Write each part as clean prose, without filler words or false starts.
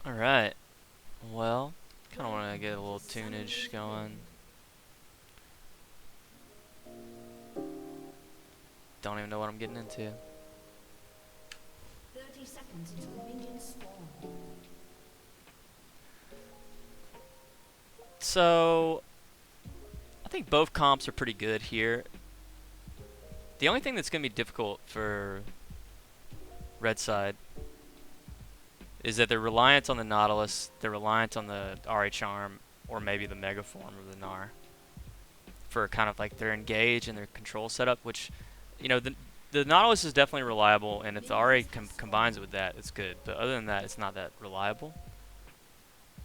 Alright, well, kind of want to get a little tunage going. Don't even know what I'm getting into. 30 seconds until minions spawn. So, I think both comps are pretty good here. The only thing that's going to be difficult for Red Side is that they're reliant on the Nautilus, they're reliant on the Ari Charm, or maybe the Mega Form of the Gnar for kind of like their engage and their control setup, which, you know, the Nautilus is definitely reliable, and if the Ari combines it with that, it's good. But other than that, it's not that reliable.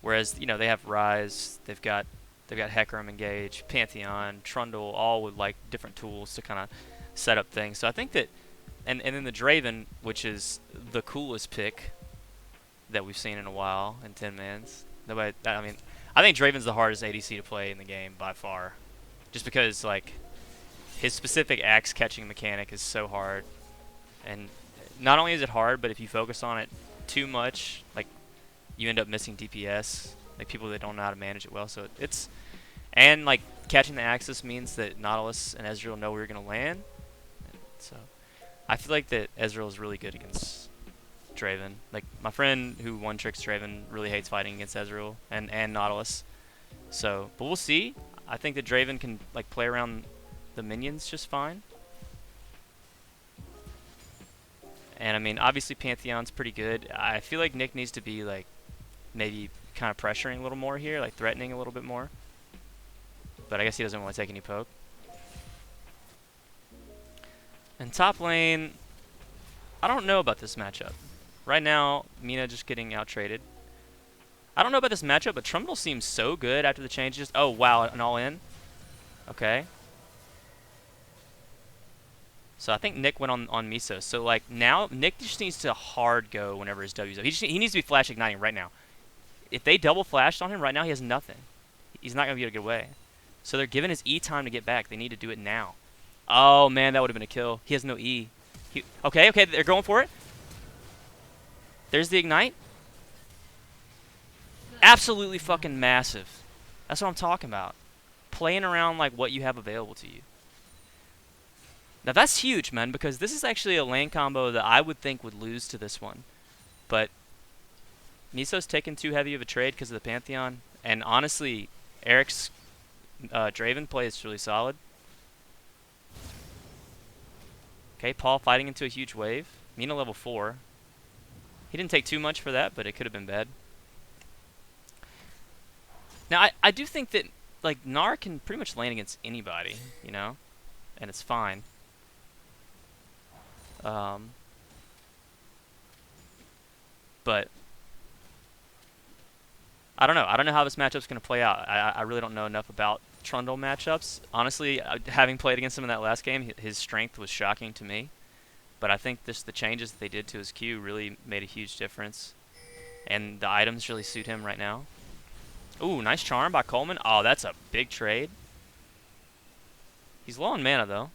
Whereas, you know, they have Rise, they've got Hecarim engage, Pantheon, Trundle, all with like different tools to kind of set up things. So I think that, and then the Draven, which is the coolest pick that we've seen in a while in 10 mans. Nobody, I mean, I think Draven's the hardest ADC to play in the game by far, just because like his specific axe catching mechanic is so hard, and not only is it hard, but if you focus on it too much, like you end up missing DPS, like people that don't know how to manage it well. So it's and like catching the Axis means that Nautilus and Ezreal know where you're gonna land. So I feel like that Ezreal is really good against Draven. Like my friend who one tricks Draven really hates fighting against Ezreal and Nautilus. So, but we'll see. I think that Draven can like play around the minions just fine. And I mean, obviously Pantheon's pretty good. I feel like Nick needs to be like maybe kind of pressuring a little more here, like threatening a little bit more. But I guess he doesn't want to take any poke. And top lane, I don't know about this matchup. Right now, Mina just getting out traded. I don't know about this matchup, but Trundle seems so good after the changes. Oh wow, an all in. Okay. So I think Nick went on Miso. So like now Nick just needs to hard go whenever his W's up. He needs to be flash igniting right now. If they double flashed on him right now, he has nothing. He's not gonna be able to get away. So they're giving his E time to get back. They need to do it now. Oh man, that would have been a kill. He has no E. Okay, they're going for it. There's the ignite. Absolutely fucking massive. That's what I'm talking about. Playing around like what you have available to you. Now that's huge, man, because this is actually a lane combo that I would think would lose to this one. But Miso's taken too heavy of a trade because of the Pantheon. And honestly, Eric's Draven play is really solid. Okay, Paul fighting into a huge wave. Mina level 4. He didn't take too much for that, but it could have been bad. Now, I do think that, like, Gnar can pretty much lane against anybody, you know? And it's fine. But I don't know. I don't know how this matchup's going to play out. I really don't know enough about Trundle matchups. Honestly, having played against him in that last game, his strength was shocking to me. But I think the changes that they did to his Q really made a huge difference. And the items really suit him right now. Ooh, nice charm by Coleman. Oh, that's a big trade. He's low on mana, though.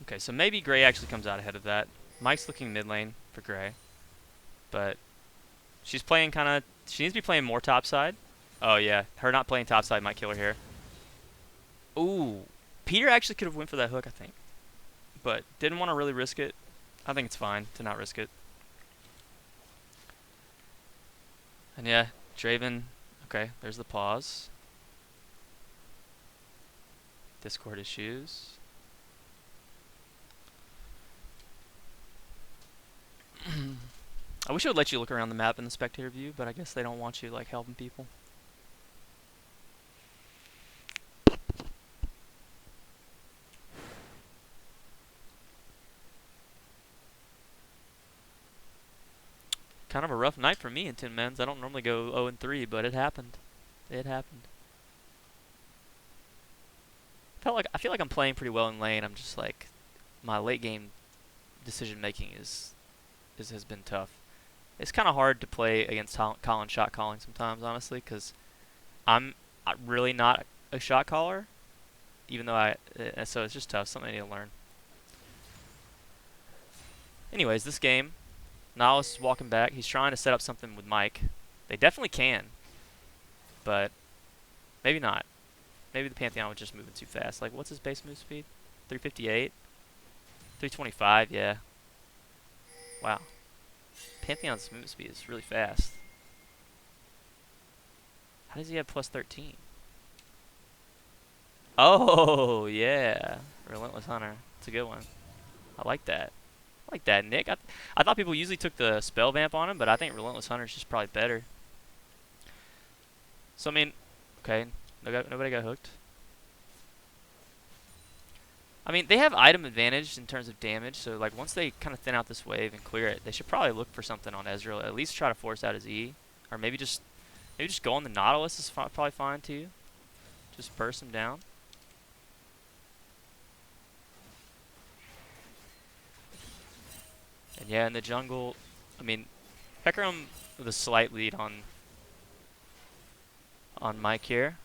Okay, so maybe Gray actually comes out ahead of that. Mike's looking mid lane for Gray. But she's playing kind of... She needs to be playing more topside. Oh, yeah. Her not playing topside might kill her here. Ooh. Peter actually could have went for that hook, I think. But didn't want to really risk it. I think it's fine to not risk it. And yeah, Draven. Okay, there's the pause. Discord issues. I wish it would let you look around the map in the spectator view, but I guess they don't want you like helping people. Kind of a rough night for me in 10 mans. I don't normally go 0-3, but it happened. It happened. I feel like I'm playing pretty well in lane. I'm just like my late game decision making has been tough. It's kind of hard to play against Colin shot calling sometimes, honestly, because I'm really not a shot caller, even though so it's just tough. Something I need to learn. Anyways, this game, Nihilus is walking back. He's trying to set up something with Mike. They definitely can, but maybe not. Maybe the Pantheon was just moving too fast. Like, what's his base move speed? 358? 325, yeah. Wow. Pantheon's move speed is really fast. How does he have plus 13? Oh, yeah. Relentless Hunter. It's a good one. I like that. I like that, Nick. I thought people usually took the spell vamp on him, but I think Relentless Hunter is just probably better. So, I mean, okay. Nobody got hooked. I mean, they have item advantage in terms of damage, so like once they kind of thin out this wave and clear it, they should probably look for something on Ezreal. At least try to force out his E, or maybe just go on the Nautilus is probably fine too. Just burst him down. And yeah, in the jungle, I mean, Hecarim with a slight lead on Mike here.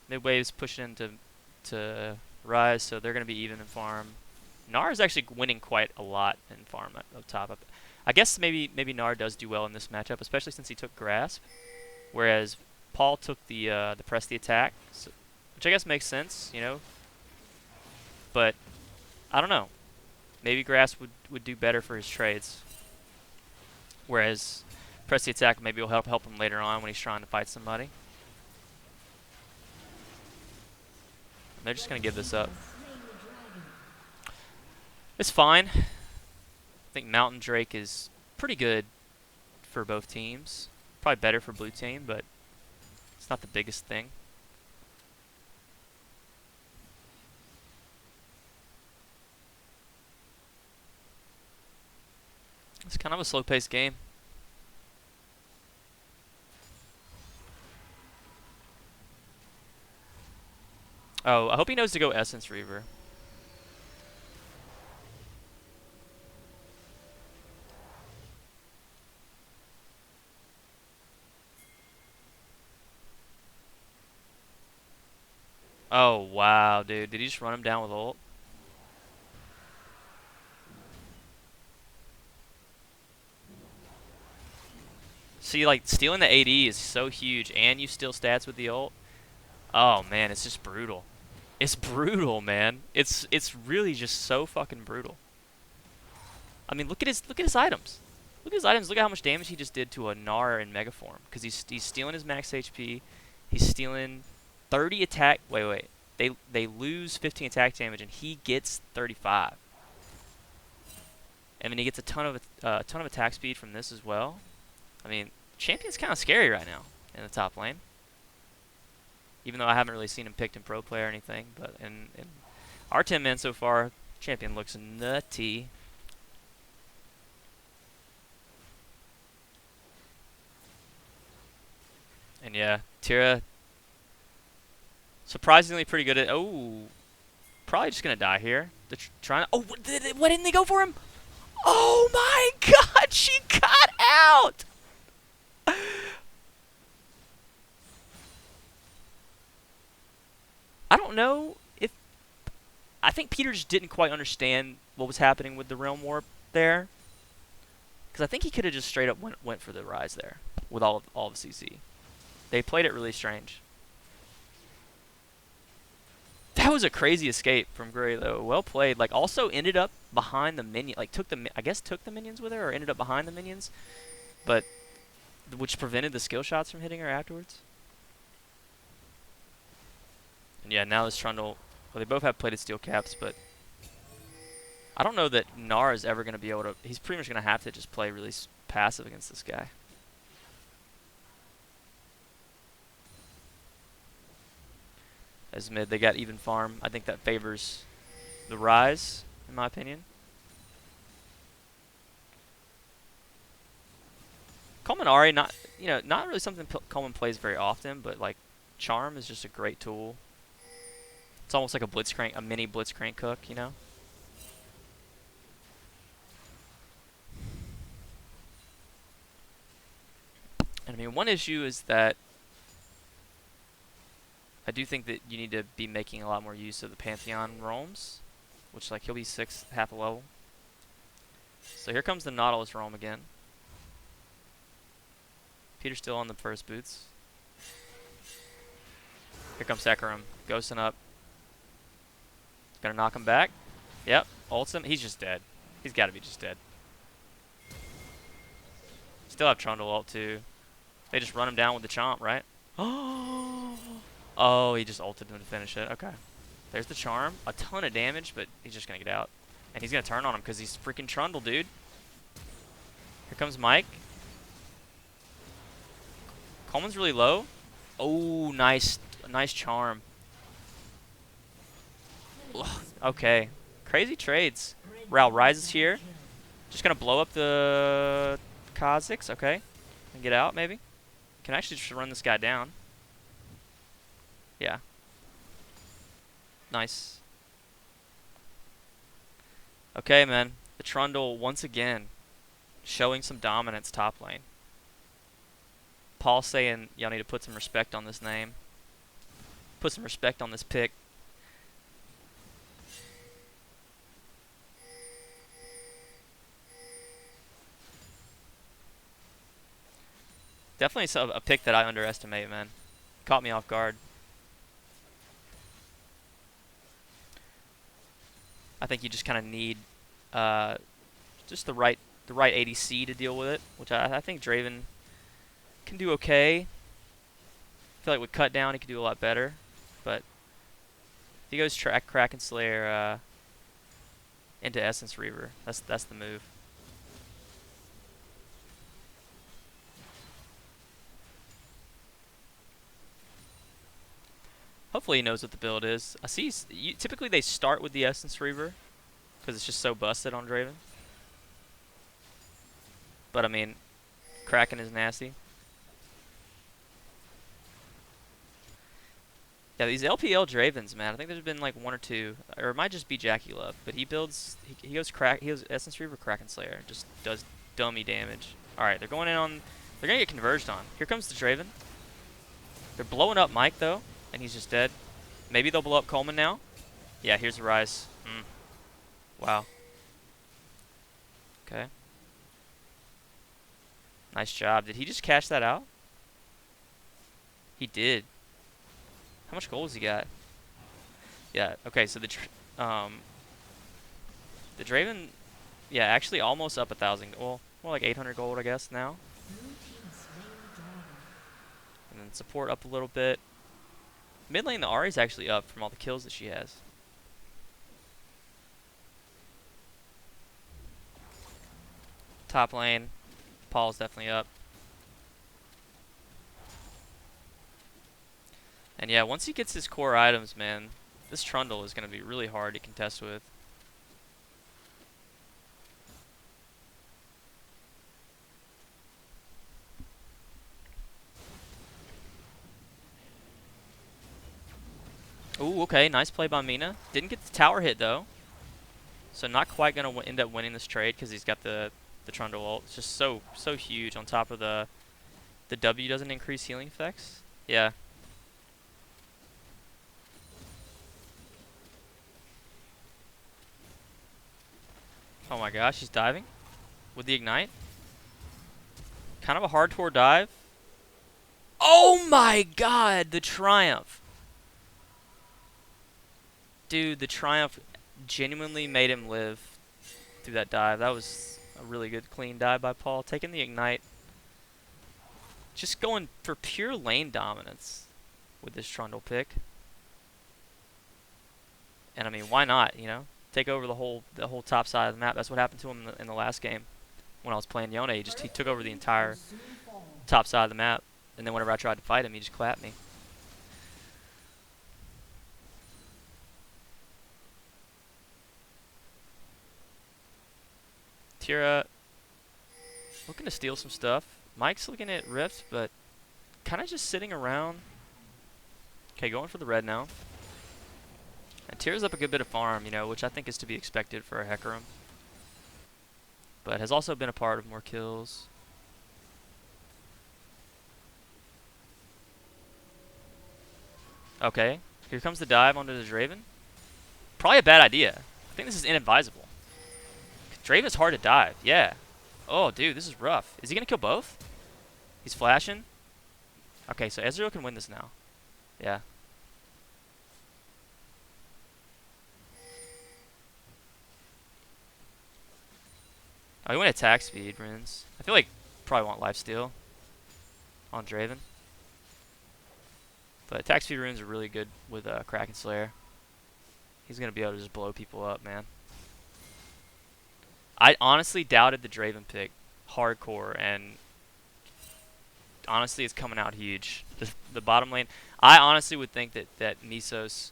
Mid wave's pushing into Rise, so they're going to be even in farm. Gnar is actually winning quite a lot in farm up top. I guess maybe Gnar does do well in this matchup, especially since he took Grasp, whereas Paul took the press the attack, so, which I guess makes sense, you know. But I don't know. Maybe Grasp would do better for his trades, whereas press the attack maybe will help him later on when he's trying to fight somebody. They're just going to give this up. It's fine. I think Mountain Drake is pretty good for both teams. Probably better for blue team, but it's not the biggest thing. It's kind of a slow-paced game. Oh, I hope he knows to go Essence Reaver. Oh, wow, dude. Did he just run him down with ult? See, like, stealing the AD is so huge, and you steal stats with the ult. Oh, man, it's just brutal. It's brutal, man. It's really just so fucking brutal. I mean, look at his items. Look at his items. Look at how much damage he just did to a Gnar in Mega Form. Because he's stealing his max HP. He's stealing 30 attack. Wait. They lose 15 attack damage, and he gets 35. I mean, he gets a ton of attack speed from this as well. I mean, Champion's kind of scary right now in the top lane. Even though I haven't really seen him picked in pro play or anything, but in our 10 men so far, Champion looks nutty. And yeah, Tira, surprisingly pretty good at. Oh, probably just gonna die here. They're trying. Oh, why didn't they go for him? Oh my God, she got out. I don't know if I think Peter just didn't quite understand what was happening with the Realm Warp there, because I think he could have just straight up went for the Rise there with all of CC. They played it really strange. That was a crazy escape from Gray though. Well played. Like also ended up behind the minion. Like took the minions with her, or ended up behind the minions, but which prevented the skill shots from hitting her afterwards. And yeah, now this Trundle. Well, they both have plated steel caps, but I don't know that Gnar is ever going to be able to. He's pretty much going to have to just play really passive against this guy. As mid, they got even farm. I think that favors the Rise, in my opinion. Coleman Ahri, not really something Coleman plays very often, but like Charm is just a great tool. It's almost like a mini Blitzcrank hook, you know. And I mean, one issue is that I do think that you need to be making a lot more use of the Pantheon roams, which like he'll be 6th, half a level. So here comes the Nautilus roam again. Peter's still on the first boots. Here comes Hecarim. Ghosting up. Gonna knock him back. Yep. Ults him. He's just dead. He's got to be just dead. Still have Trundle ult too. They just run him down with the Chomp, right? Oh, he just ulted him to finish it. Okay. There's the Charm. A ton of damage, but he's just going to get out. And he's going to turn on him because he's freaking Trundle, dude. Here comes Mike. Coleman's really low. Oh, nice. Nice Charm. Ugh, okay. Crazy trades. Ral rises here. Just going to blow up the Kha'Zix. Okay. And get out, maybe. Can actually just run this guy down. Yeah. Nice. Okay, man. The Trundle, once again, showing some dominance top lane. Paul saying y'all need to put some respect on this name. Put some respect on this pick. Definitely a pick that I underestimate, man. Caught me off guard. I think you just kind of need just the right ADC to deal with it, which I think Draven can do okay. I feel like with cut down he could do a lot better, but if he goes Kraken Slayer into Essence Reaver, that's the move. Hopefully he knows what the build is. I see. Typically they start with the Essence Reaver because it's just so busted on Draven. But I mean, Kraken is nasty. Yeah, these LPL Dravens, man. I think there's been like one or two, or it might just be Jackie Love. But he builds. He goes Essence Reaver, Kraken Slayer, just does dummy damage. All right, they're going in on. They're gonna get converged on. Here comes the Draven. They're blowing up Mike though. And he's just dead. Maybe they'll blow up Coleman now. Yeah, here's the Rise. Wow. Okay. Nice job. Did he just cash that out? He did. How much gold has he got? Yeah. Okay. So the Draven, yeah, actually almost up 1,000. Well, more like 800 gold, I guess now. And then support up a little bit. Mid lane, the Ahri's actually up from all the kills that she has. Top lane, Paul's definitely up. And yeah, once he gets his core items, man, this Trundle is going to be really hard to contest with. Ooh, okay, nice play by Mina. Didn't get the tower hit though, so not quite gonna end up winning this trade because he's got the Trundle ult. It's just so huge. On top of the W doesn't increase healing effects. Yeah. Oh my gosh, he's diving with the ignite. Kind of a hardcore dive. Oh my god, the Triumph. Dude, the Triumph genuinely made him live through that dive. That was a really good, clean dive by Paul. Taking the ignite. Just going for pure lane dominance with this Trundle pick. And I mean, why not, you know? Take over the whole top side of the map. That's what happened to him in the last game when I was playing Yone. He took over the entire top side of the map. And then whenever I tried to fight him, he just clapped me. Tira looking to steal some stuff. Mike's looking at Rift, but kind of just sitting around. Okay, going for the red now. And Tira's up a good bit of farm, you know, which I think is to be expected for a Hecarim. But has also been a part of more kills. Okay, here comes the dive onto the Draven. Probably a bad idea. I think this is inadvisable. Draven's hard to dive. Yeah. Oh, dude, this is rough. Is he going to kill both? He's flashing. Okay, so Ezreal can win this now. Yeah. Oh, he went attack speed, runes. I feel like probably want lifesteal on Draven. But attack speed runes are really good with Kraken Slayer. He's going to be able to just blow people up, man. I honestly doubted the Draven pick hardcore, and honestly it's coming out huge. The bottom lane, I honestly would think that Mesos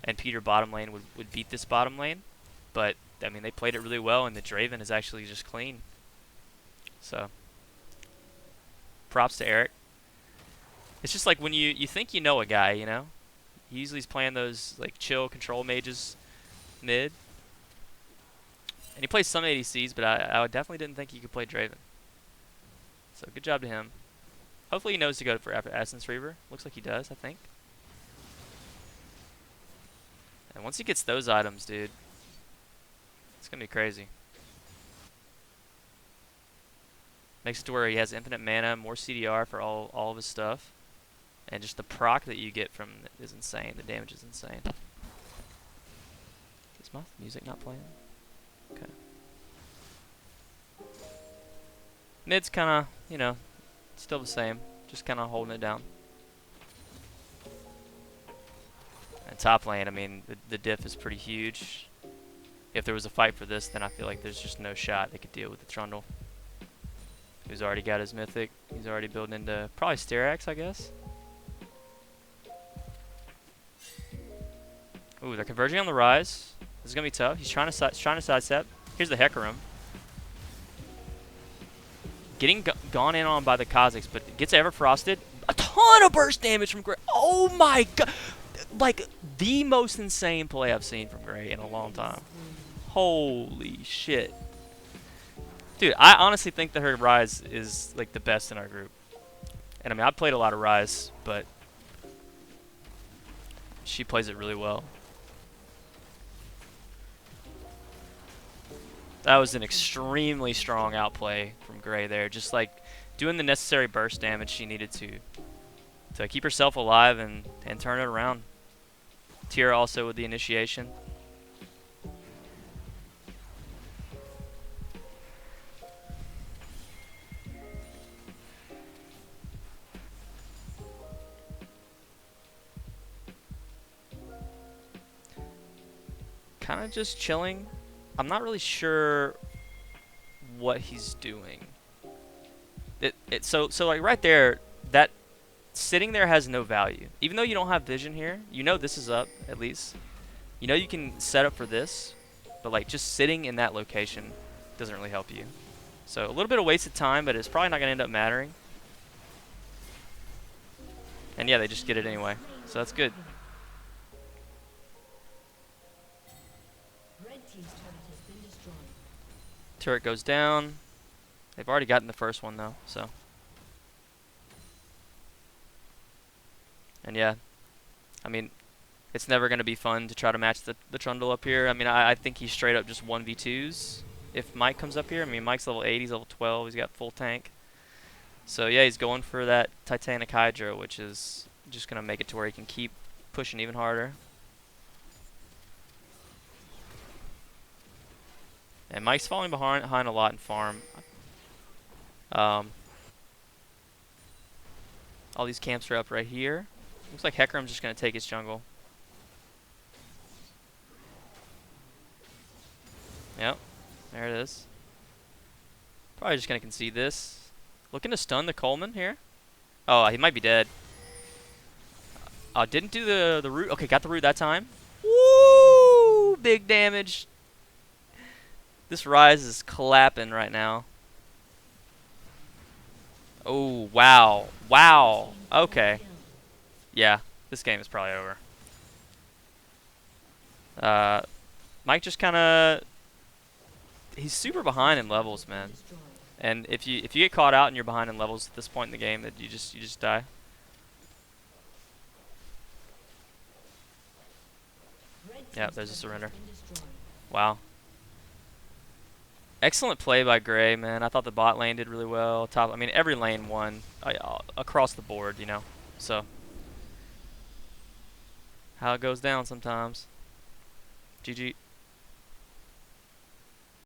and Peter bottom lane would beat this bottom lane, but I mean they played it really well, and the Draven is actually just clean. So props to Eric. It's just like when you think you know a guy, you know, usually he's playing those like chill control mages mid, and he plays some ADCs, but I definitely didn't think he could play Draven. So good job to him. Hopefully he knows to go for Essence Reaver. Looks like he does, I think. And once he gets those items, dude, it's going to be crazy. Makes it to where he has infinite mana, more CDR for all of his stuff. And just the proc that you get from it is insane. The damage is insane. Is my music not playing? Okay. Mid's kind of, you know, still the same. Just kind of holding it down. And top lane, I mean, the diff is pretty huge. If there was a fight for this, then I feel like there's just no shot they could deal with the Trundle. He's already got his mythic. He's already building into probably Styrax, I guess. Ooh, they're converging on the Rise. This is gonna be tough. He's trying to sidestep. Here's the Hecarim. Getting gone in on by the Kha'Zix, but gets Everfrosted. A ton of burst damage from Gray. Oh my god! Like the most insane play I've seen from Gray in a long time. Holy shit. Dude, I honestly think that her Rise is like the best in our group. And I mean, I've played a lot of Rise, but she plays it really well. That was an extremely strong outplay from Gray there. Just like doing the necessary burst damage she needed to keep herself alive and turn it around. Tira also with the initiation. Kind of just chilling. I'm not really sure what he's doing. So like right there, that sitting there has no value. Even though you don't have vision here, you know this is up at least. You know you can set up for this, but like just sitting in that location doesn't really help you. So a little bit of wasted time, but it's probably not gonna end up mattering. And yeah, they just get it anyway, so that's good. Turret goes down. They've already gotten the first one though, so. And yeah, I mean, it's never going to be fun to try to match the Trundle up here. I mean, I think he's straight up just 1v2s if Mike comes up here. I mean, Mike's level 8, he's level 12, he's got full tank. So yeah, he's going for that Titanic Hydra, which is just going to make it to where he can keep pushing even harder. And Mike's falling behind a lot in farm. All these camps are up right here. Looks like Hecarim's just going to take his jungle. Yep, there it is. Probably just going to concede this. Looking to stun the Coleman here. Oh, he might be dead. Didn't do the root. Okay, got the root that time. Woo! Big damage. This Rise is clapping right now. Oh, wow. Wow. Okay. Yeah, this game is probably over. Mike just kind of... He's super behind in levels, man. And if you get caught out and you're behind in levels at this point in the game, that you just die. Yeah, there's a surrender. Wow. Excellent play by Gray, man. I thought the bot lane did really well. Top, I mean, every lane won across the board, you know. So how it goes down sometimes. GG.